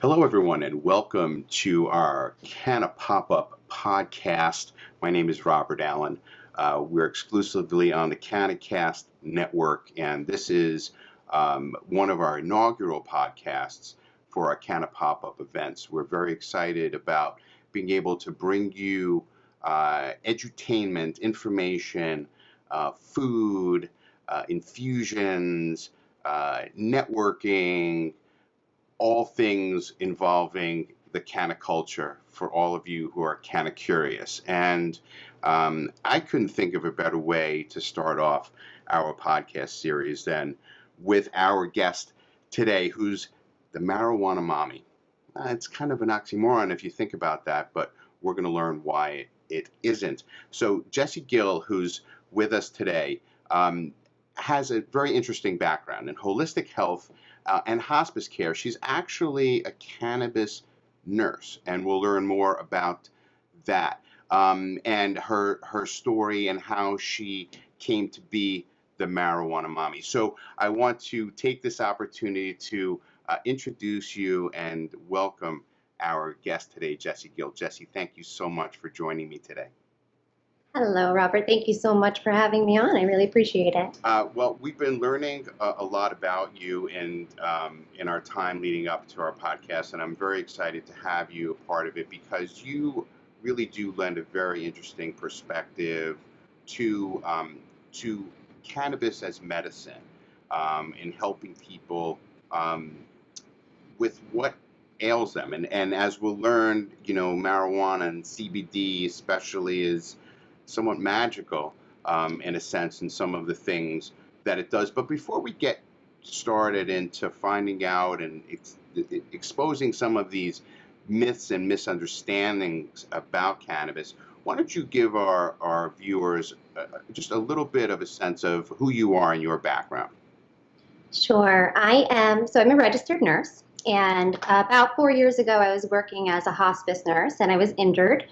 Hello, everyone, and welcome to our Canna pop-up podcast. My name is Robert Allen. We're exclusively on the CannaCast network, and this is one of our inaugural podcasts for our Canna pop-up events. We're very excited about being able to bring you edutainment, information, food, infusions, networking, all things involving the Canna culture for all of you who are Canna curious. And I couldn't think of a better way to start off our podcast series than with our guest today, who's the marijuana mommy. It's kind of an oxymoron if you think about that, but we're going to learn why it isn't. So Jessie Gill, who's with us today, has a very interesting background in holistic health and hospice care. She's actually a cannabis nurse, and we'll learn more about that and her story and how she came to be the marijuana mommy. So I want to take this opportunity to introduce you and welcome our guest today, Jessie Gill. Jessie, thank you so much for joining me today. Hello, Robert. Thank you so much for having me on. I really appreciate it. Well, we've been learning a lot about you in our time leading up to our podcast, and I'm very excited to have you a part of it because you really do lend a very interesting perspective to cannabis as medicine in helping people with what ails them. And as we'll learn, marijuana and CBD especially is somewhat magical in a sense in some of the things that it does. But before we get started into finding out and exposing some of these myths and misunderstandings about cannabis, why don't you give our viewers just a little bit of a sense of who you are and your background? Sure. I'm a registered nurse, and about 4 years ago I was working as a hospice nurse and I was injured.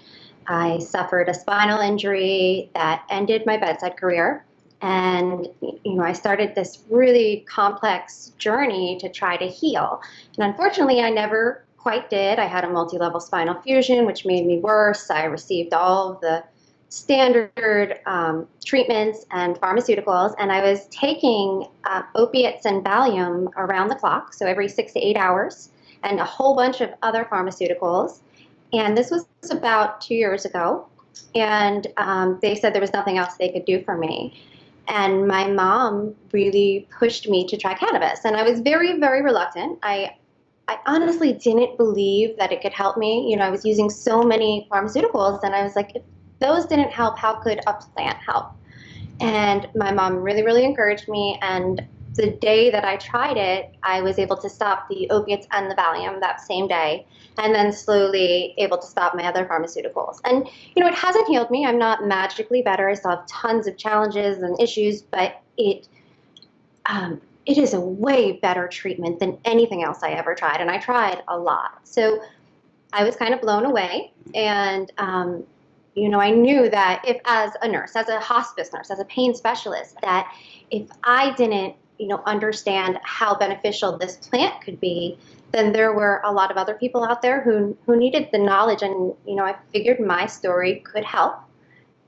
I suffered a spinal injury that ended my bedside career. And, I started this really complex journey to try to heal. And unfortunately, I never quite did. I had a multi-level spinal fusion, which made me worse. I received all of the standard treatments and pharmaceuticals. And I was taking opiates and Valium around the clock, so every 6 to 8 hours, and a whole bunch of other pharmaceuticals. And this was about 2 years ago, and they said there was nothing else they could do for me. And my mom really pushed me to try cannabis, and I was very, very reluctant. I honestly didn't believe that it could help me. I was using so many pharmaceuticals, and I was like, if those didn't help, how could a plant help? And my mom really, really encouraged me, and the day that I tried it, I was able to stop the opiates and the Valium that same day, and then slowly able to stop my other pharmaceuticals. And, it hasn't healed me. I'm not magically better. I still have tons of challenges and issues, but it is a way better treatment than anything else I ever tried, and I tried a lot. So I was kind of blown away, and, I knew that if as a nurse, as a hospice nurse, as a pain specialist, that if I didn't understand how beneficial this plant could be, then there were a lot of other people out there who needed the knowledge, and I figured my story could help.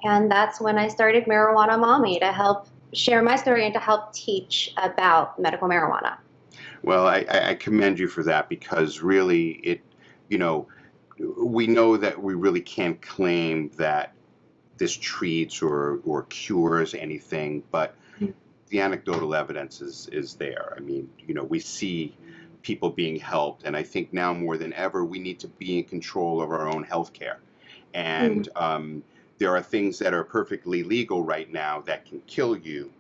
And that's when I started Marijuana Mommy, to help share my story and to help teach about medical marijuana. Well, I commend you for that because really we know that we really can't claim that this treats or cures anything, but the anecdotal evidence is there. I mean, we see people being helped, and I think now more than ever we need to be in control of our own health care. And there are things that are perfectly legal right now that can kill you,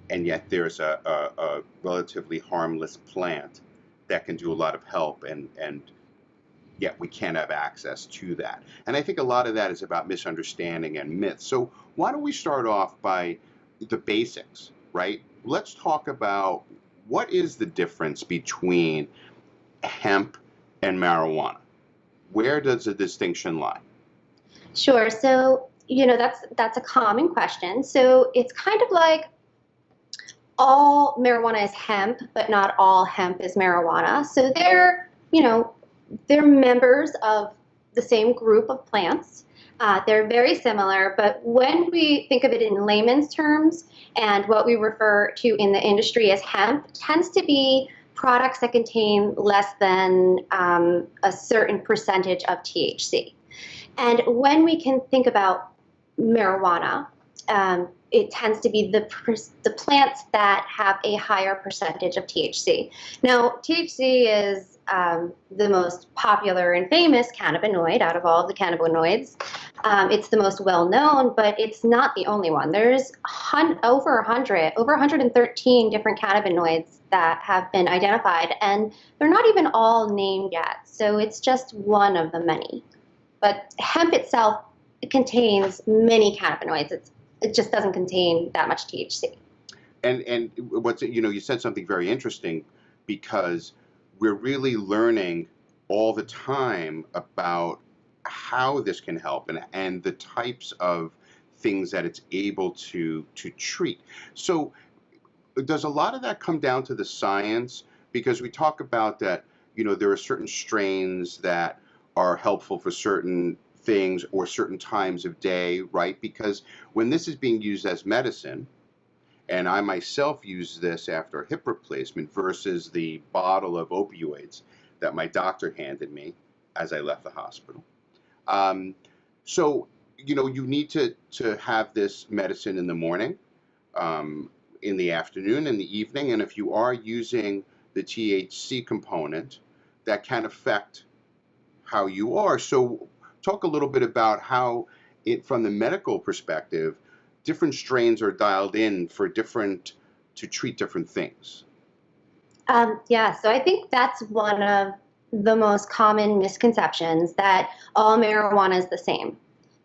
and yet there's a relatively harmless plant that can do a lot of help, and yet we can't have access to that. And I think a lot of that is about misunderstanding and myths. So why don't we start off by the basics, right? Let's talk about what is the difference between hemp and marijuana? Where does the distinction lie? Sure. So, that's a common question. So it's kind of like all marijuana is hemp, but not all hemp is marijuana. So they're, they're members of the same group of plants. They're very similar, but when we think of it in layman's terms, and what we refer to in the industry as hemp, tends to be products that contain less than a certain percentage of THC. And when we can think about marijuana, it tends to be the plants that have a higher percentage of THC. Now, THC is the most popular and famous cannabinoid out of all the cannabinoids. It's the most well-known, but it's not the only one. There's over 113 different cannabinoids that have been identified, and they're not even all named yet. So it's just one of the many. But hemp itself, it contains many cannabinoids. It just doesn't contain that much THC. And what's, you said something very interesting, because we're really learning all the time about how this can help and the types of things that it's able to treat. So does a lot of that come down to the science? Because we talk about that, there are certain strains that are helpful for certain things or certain times of day, right? Because when this is being used as medicine, and I myself use this after a hip replacement versus the bottle of opioids that my doctor handed me as I left the hospital. So, you need to have this medicine in the morning, in the afternoon, in the evening, and if you are using the THC component, that can affect how you are. So talk a little bit about how from the medical perspective, different strains are dialed in to treat different things. Yeah, so I think that's one of the most common misconceptions, that all marijuana is the same.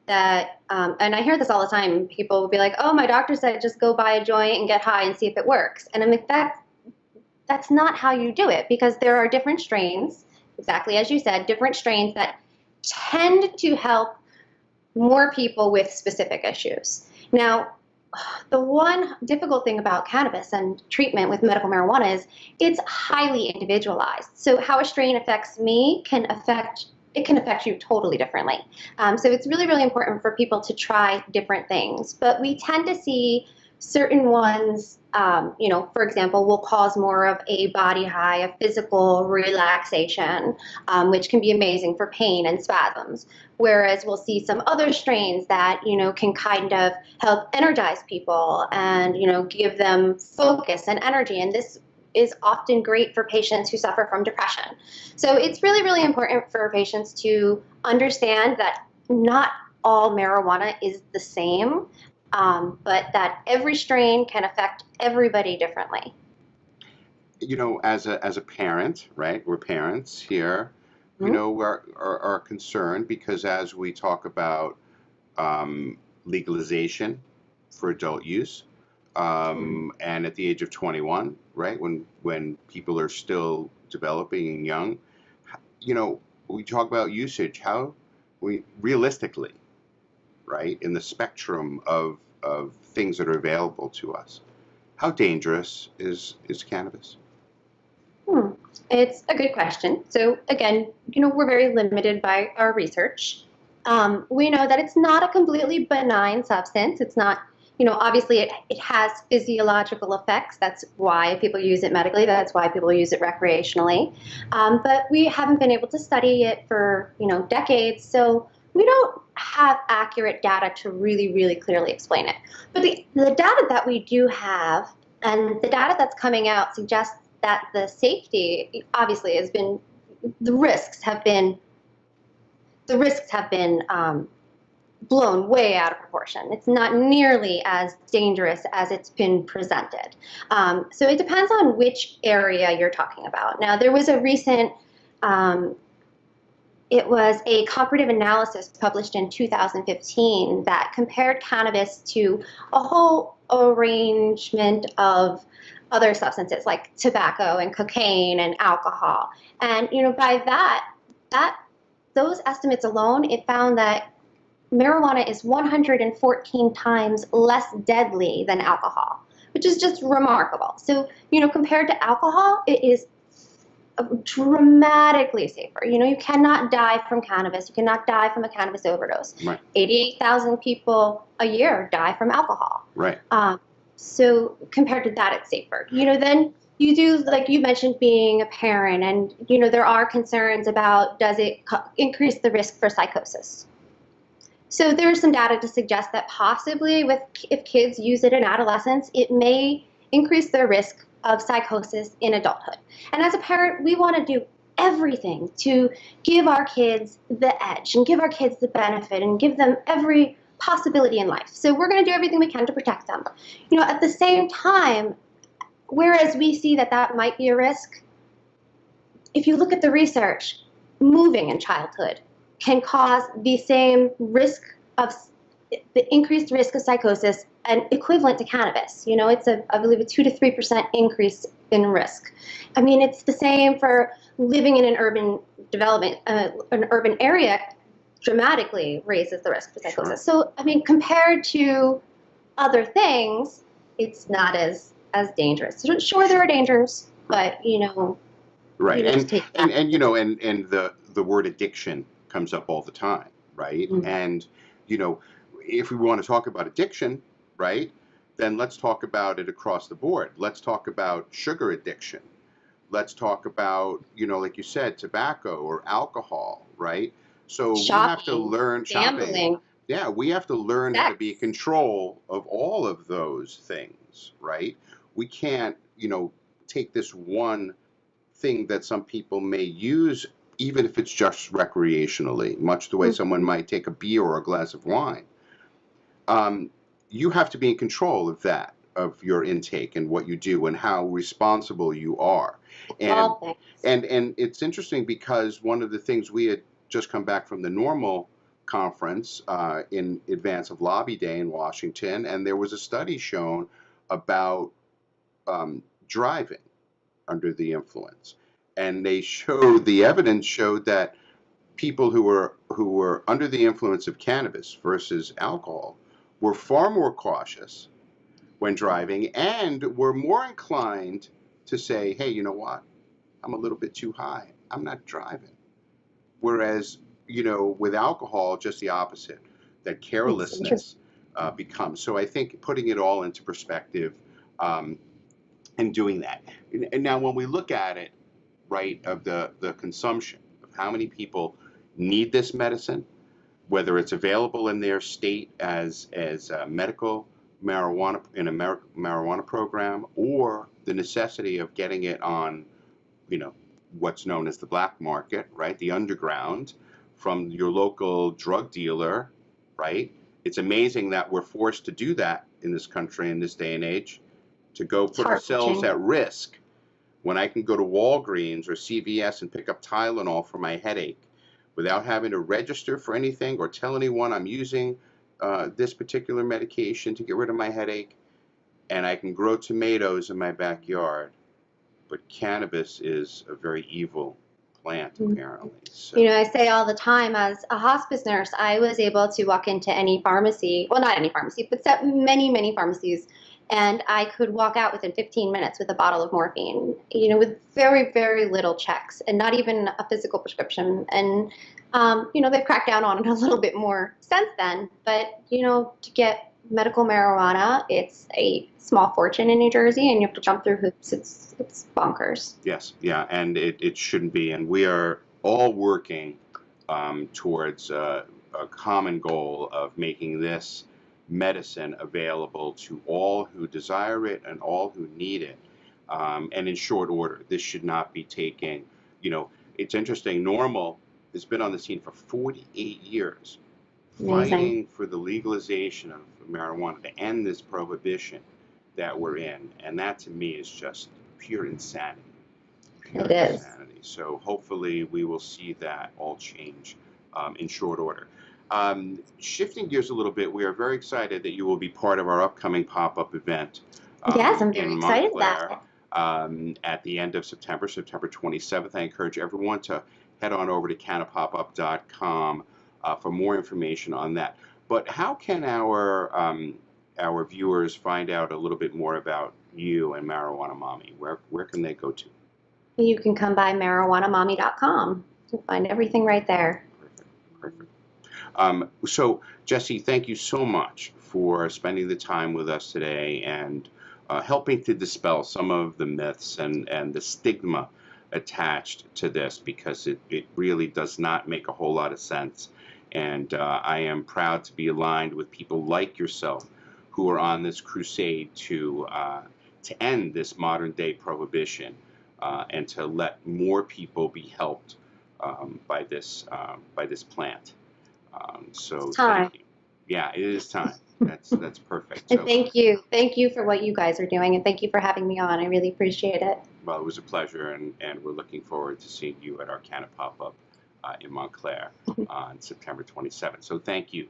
That, and I hear this all the time. People will be like, "Oh, my doctor said just go buy a joint and get high and see if it works." And I'm like, that's not how you do it, because there are different strains, exactly as you said, different strains that tend to help more people with specific issues. Now, the one difficult thing about cannabis and treatment with medical marijuana is it's highly individualized. So how a strain affects me can affect you totally differently. So it's really, really important for people to try different things. But we tend to see certain ones, for example, will cause more of a body high, a physical relaxation, which can be amazing for pain and spasms. Whereas we'll see some other strains that, can kind of help energize people and, give them focus and energy. And this is often great for patients who suffer from depression. So it's really, really important for patients to understand that not all marijuana is the same, but that every strain can affect everybody differently. As a parent, right? We're parents here. Are concerned because as we talk about legalization for adult use, and at the age of 21, right, when people are still developing and young, we talk about usage, how we realistically, right, in the spectrum of things that are available to us, how dangerous is cannabis? It's a good question. So again, we're very limited by our research. We know that it's not a completely benign substance. It's not, obviously it has physiological effects. That's why people use it medically. That's why people use it recreationally. But we haven't been able to study it for, decades. So we don't have accurate data to really, really clearly explain it. But the data that we do have, and the data that's coming out, suggests that the safety obviously has been, the risks have been blown way out of proportion. It's not nearly as dangerous as it's been presented. So it depends on which area you're talking about. Now, there was a recent, it was a comparative analysis published in 2015 that compared cannabis to a whole arrangement of other substances like tobacco and cocaine and alcohol. And, by those estimates alone, it found that marijuana is 114 times less deadly than alcohol, which is just remarkable. So, compared to alcohol, it is dramatically safer. You cannot die from cannabis. You cannot die from a cannabis overdose. Right. 88,000 people a year die from alcohol. Right. So compared to that, it's safer. Then you do, like you mentioned, being a parent, and there are concerns about, does it increase the risk for psychosis? So there's some data to suggest that possibly if kids use it in adolescence, it may increase their risk of psychosis in adulthood. And as a parent, we want to do everything to give our kids the edge and give our kids the benefit and give them every possibility in life. So we're going to do everything we can to protect them. At the same time, whereas we see that might be a risk, if you look at the research, moving in childhood can cause the same risk of the increased risk of psychosis and equivalent to cannabis. It's I believe a 2 to 3% increase in risk. I mean, it's the same for living in an urban development, an urban area dramatically raises the risk for psychosis. Sure. So, I mean, compared to other things, it's not as dangerous. Sure, there are dangers, but right. And the word addiction comes up all the time, right? Mm-hmm. And if we want to talk about addiction, right, then let's talk about it across the board. Let's talk about sugar addiction. Let's talk about, like you said, tobacco or alcohol, right? So shopping, we have to learn gambling. Yeah, we have to learn how to be in control of all of those things, right? We can't, take this one thing that some people may use, even if it's just recreationally, much the way someone might take a beer or a glass of wine. You have to be in control of that, of your intake and what you do and how responsible you are. And it's interesting because one of the things, we had just come back from the Normal conference in advance of Lobby Day in Washington, and there was a study shown about driving under the influence. And the evidence showed that people who were under the influence of cannabis versus alcohol were far more cautious when driving and were more inclined to say, hey, you know what? I'm a little bit too high. I'm not driving. Whereas, with alcohol, just the opposite, that carelessness becomes. So I think putting it all into perspective and doing that. And now when we look at it, right, of the consumption, of how many people need this medicine, whether it's available in their state as medical marijuana in a marijuana program, or the necessity of getting it on, what's known as the black market, right, the underground, from your local drug dealer, right? It's amazing that we're forced to do that in this country in this day and age, to go put ourselves at risk when I can go to Walgreens or CVS and pick up Tylenol for my headache without having to register for anything or tell anyone I'm using this particular medication to get rid of my headache, and I can grow tomatoes in my backyard. But cannabis is a very evil plant, apparently. So. I say all the time, as a hospice nurse, I was able to walk into any pharmacy, well, not any pharmacy, but many, many pharmacies, and I could walk out within 15 minutes with a bottle of morphine, with very, very little checks and not even a physical prescription. And, they've cracked down on it a little bit more since then. But, to get medical marijuana, it's a small fortune in New Jersey, and you have to jump through hoops. It's bonkers. Yes, yeah, and it shouldn't be. And we are all working towards a common goal of making this medicine available to all who desire it and all who need it, and in short order. This should not be taking, it's interesting, Normal has been on the scene for 48 years, fighting for the legalization of marijuana, to end this prohibition that we're in, and that to me is just pure insanity. It is. So hopefully we will see that all change in short order. Shifting gears a little bit, we are very excited that you will be part of our upcoming pop-up event. Yes, I'm very excited about that. At the end of September 27th. I encourage everyone to head on over to cannapopup.com for more information on that. But how can our viewers find out a little bit more about you and Marijuana Mommy? Where can they go to? You can come by marijuanamommy.com. You'll find everything right there. Perfect. So, Jesse, thank you so much for spending the time with us today and helping to dispel some of the myths and the stigma attached to this, because it really does not make a whole lot of sense. And I am proud to be aligned with people like yourself who are on this crusade to end this modern day prohibition and to let more people be helped by this plant. So thank you. Yeah, it is time. That's perfect. And So, thank you for what you guys are doing, and thank you for having me on. I really appreciate it. well, it was a pleasure, and we're looking forward to seeing you at our Canna pop-up in Montclair on September 27th. So thank you.